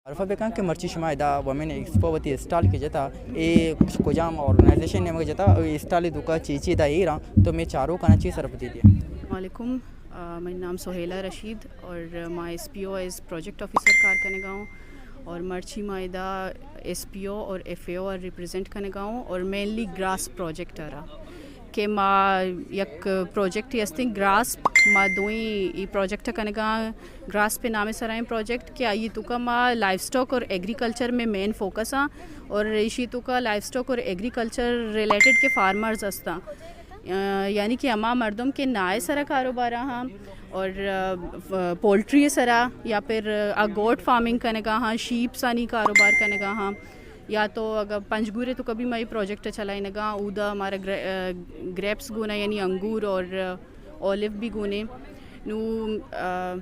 عرفه بکن که مرچی شما دا ومن اکسپوتی استال کی جتا ای کجام آرگنائزیشن نمک جتا استال دوکا چیچی دا ایران تو میں چاروں کنا چی سر پتی دیا. وعلیکم، میرا نام سہیلا رشید اور میں ایس پی او ایز پروجیکٹ آفیسر کار کرنے گاؤں اور مرچی مائدہ ایس پی او اور ایف اے او اور ریپرزینٹ کرنے گاؤں اور مینلی گراس پروجیکٹ رہا کہ ما یک پروجیکٹ ہستی گراس ما دوئی ای پروجیکٹ کرنے گا گراس پہ نام سرائیں پروجیکٹ کہ آئی تو کا ما لائف سٹاک اور ایگریکلچر میں مین فوکس ہاں اور ایشی تو کا لائف سٹاک اور ایگریکلچر ریلیٹڈ کے فارمرز ہستا یعنی کہ اما مردم کے نائے سرا کاروبار ہاں اور پولٹری سرا یا پھر گوٹ فارمنگ کرنے گا ہاں شیپ سانی کاروبار کرنے گا ہاں یا تو اگر پنجگورے تو کبھی میں پروجیکٹ چلائیں گا اودا ہمارا گریپس گونا یعنی انگور اور اولیو بھی گونے نو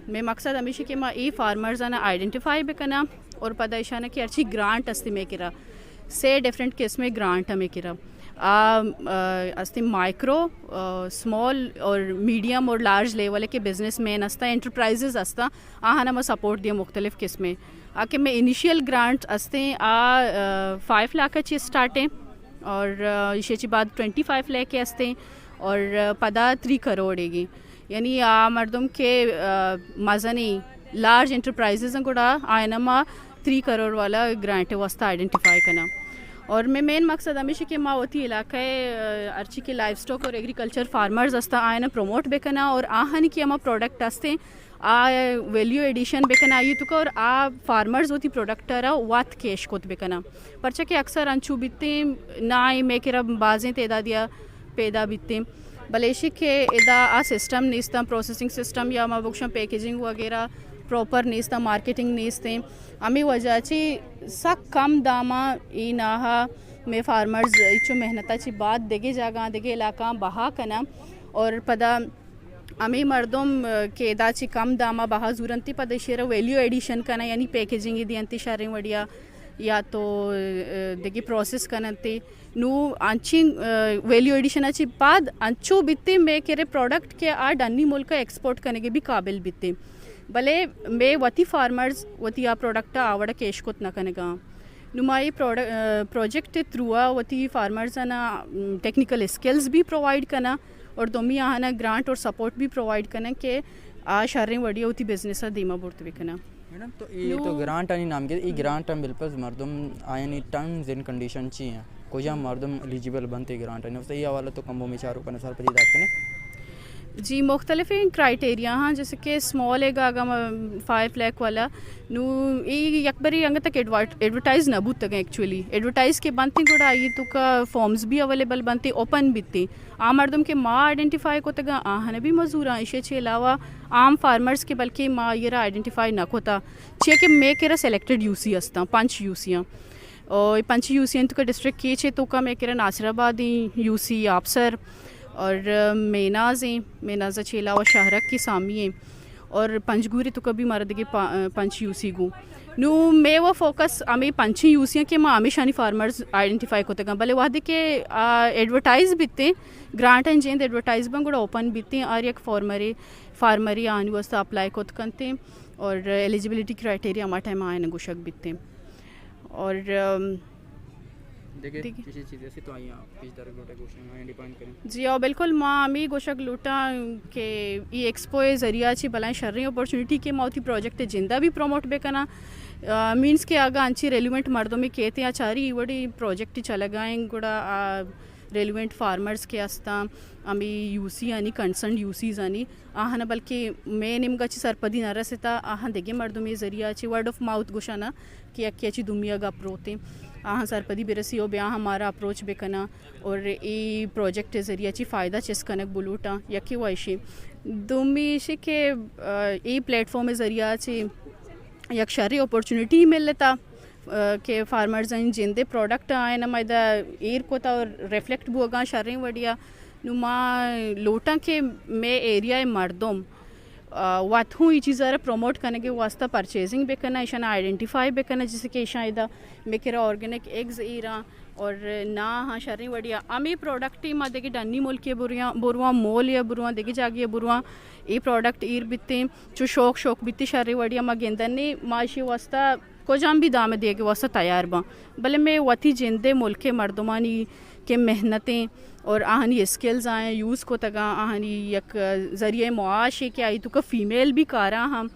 میں مقصد ہمیشہ کہ میں ای فارمرز آنا آئیڈینٹیفائی بھی کرنا اور پتہ اشانہ کہ اچھی گرانٹ استی میں کرا سے ڈفرینٹ قسم گرانٹ ہمیں کرا استی مائکرو اسمال اور میڈیم اور لارج لیول کے بزنس مین استا انٹرپرائزز استا آہانا میں سپورٹ دیا مختلف قسمیں کہ میں انیشیل گرانٹ استے 5 لاکھ اچھی اسٹارٹیں اور اسے بعد 25 لاکھ کے استے اور پدا 3 کروڑ گی یعنی مردم کے مزنی لارج انٹرپرائزز گوڑا آئینما 3 کروڑ والا گرانٹ واسطہ آئیڈینٹیفائی کرنا اور میں مین مقصد ہمیشہ کہ ماں ہوتی علاقہ ارچی کے لائف سٹاک اور ایگریکلچر فارمرز استا آئینہ پروموٹ بیکنا اور آہن کی اما پروڈکٹ استے ویلیو ایڈیشن بیکنا یہ تو اور فارمرز ہوتی پروڈکٹ رہا وات کیش کوت بیکنا پرچہ کہ اکثر انچو بیتے نہ میں کرا بازیں تعدادیا پیدا بیتے بلیشی کہ ادا سسٹم نیستا پروسیسنگ سسٹم یا مبوکشن پیکیجنگ وغیرہ پراپر نیستا مارکیٹنگ نیستے ہمیں وجہ چی سک کم داما ای ناہا میں فارمرز ایچو محنتہ چی بات دیگے جاگاں دیگے علاقہ بہا کنا اور پدا ہمیں مردم کے ادا چی کم داما بہا زورنتی پدا شیرہ ویلیو ایڈیشن کنا یعنی پیکیجنگ دی انتی شاریں وڑیا یا تو دیگے پروسیس کننتے نو انچی ویلیو ایڈیشن اچھی بعد انچو بیتے میں کرے پروڈکٹ کے ڈنی ملک ایکسپورٹ کرنے کے بھی قابل بیتے بلے میں وتی فارمرز وتی پروڈکٹ آوڑا کیش کوت نہ کنے گا نمائی پروجیکٹ تھروا وتی فارمرز نا ٹیکنیکل اسکلز بھی پرووائڈ کرنا اور دومی آہنا گرانٹ اور سپورٹ بھی پرووائڈ کرنا کہ شہریں وڑیا ہوتی بزنس دیما بورت بکنا. میڈم تو یہ تو گرانٹ آنی نام کے یہ گرانٹ ہم بالکل مردم آئینی ٹرمز اینڈ کنڈیشن چی ہیں کجا مردم ایلیجیبل بنتے گرانٹ آنی اس یہ حوالہ تو کمبوں میں چاروں کا نثار پدیدات کریں جی مختلف کرائٹیریا ہاں جیسے کہ اسمال ہے گا 5 لاکھ والا نو یہ یکبری انگ تک ایڈورٹائز نہ بوت تک ایکچولی ایڈورٹائز کے بنتے گوڑا یہ تو کا فارمز بھی اویلیبل بنتے اوپن بیتے عام مردم کے ماں آئیڈینٹیفائی کو تگا آہن بھی مزوراں اسے چھے علاوہ عام فارمرز کے بلکہ ماں یہ آئیڈینٹیفائی نہ ہوتا چھے کہ میں کرا سلیکٹڈ یو سی ہستا 5 یو سیاں اور 5 یو سی تو کا ڈسٹرکٹ کی چھے تو کا میں کرا ناصر آبادی یو سی آپسر اور میناز چھے علاوہ شہرک کی سامی ہیں اور پنجگوری تو کبھی مارا دگے 5 یو سی گو نو میں وہ فوکس ہمیں 5 یو سی ہیں کہ ماں ہمیں شانی فارمرز آئیڈینٹیفائی کو تگا بلے وہاں دے کہ advertise بیتے grant and Jind advertise بن گوڑا اوپن بیتے اور یک فارمری آنی واسطہ اپلائی کو تکنتے اور ایلیجیبلٹی کرائٹیریا ہمارا ٹائم آئے نگوشک بیتے اور جی اور بالکل ماں ہمیں گوشک لوٹا کہ یہ ایکسپو ذریعہ چی بلائیں شرعی اپورچونیٹی کے موتی پروجیکٹ زندہ بھی پروموٹ بے کنا مینس کے آگا انچی ریلیونٹ مردوں میں کہتے ہیں چاری وڑی پروجیکٹ چلا گائیں گوڑا ریلیونٹ فارمرز کے استا ہمیں یو سی آنی کنسرنڈ یو سیز آنی آہنا بلکہ میں نمگا چی سرپدی نہ رسیتا آہن دیگے مردوں میں ذریعہ چی ورڈ آف ماؤتھ گوشانا کہ اکی اچھی دمیا گا پروتے آہاں سرپدی برسی ہو بیاں ہمارا اپروچ بے کنا اور ای پروجیکٹ ذریعہ چی فائدہ چس کنک بلوٹا یکی وائشی دومی شی کہ ای پلیٹ فارم ذریعہ چی یک شرعی اپورچونیٹی مل لیتا کہ فارمرز ہیں جندے پروڈکٹ آئیں نمائدہ ایر کو تا اور ریفلیکٹ بوگاں شرعی وڈیا نما لوٹا کہ میں ایریا مردم وات ہوں یہ چیزیں پروموٹ کرنے کے واسطہ پرچیزنگ بے کرنا ایشان آئیڈینٹیفائی بے کرنا جیسے کہ ایشان ادھا میں کرا آرگینک ایگز ایران اور نہ ہاں شرعی وڑیا امی پروڈکٹ ہی ماں دیکھے ڈنی ملک کے بروان مول یا بروان دیکھے جاگی بروان ای پروڈکٹ ایر بیتے چو شوق بیتے شرعی وڑیا ماں گیندن نے معاشی واسطہ کو جام بھی دام دے کے واسطہ تیار باں بلے میں وتی جندے ملک مردمانی کے محنتیں اور آہنی اسکلز آئیں یوز کو تگا آہنی یک ذریعہ معاش ہے کہ آئی تو کا فیمیل بھی کارا ہم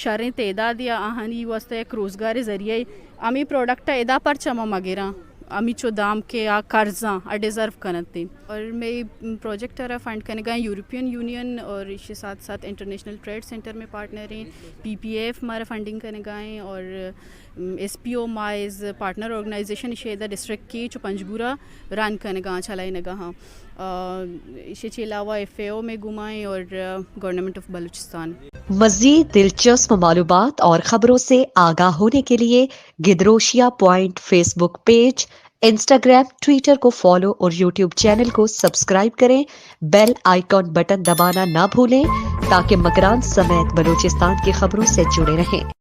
شریں تعداد یا آہنی واسطہ ایک روزگار ذریعہ امی پروڈکٹ ادا پر چما مگیراں امی چو دام کے آ قرضاں ڈیزرو کرتے اور میں پروجیکٹ فنڈ کرنے گئے یورپین یونین اور اس کے ساتھ ساتھ انٹرنیشنل ٹریڈ سینٹر میں پارٹنر ہیں PPF ہمارا فنڈنگ کرنے گئے اور SPO مائز پارٹنر آرگنائزیشن شیدہ ڈسٹرکٹ کی چو پنجگورا رن کرنے گا چلائی نگاہاں اس کے علاوہ FAO میں گھمائیں اور گورنمنٹ آف بلوچستان. مزید دلچسپ معلومات اور خبروں سے آگاہ ہونے کے لیے Gedrosia point Facebook page, Instagram, Twitter کو فالو اور یوٹیوب چینل کو سبسکرائب کریں. بیل آئیکن بٹن دبانا نہ بھولیں تاکہ مکران سمیت بلوچستان کی خبروں سے جڑے رہیں.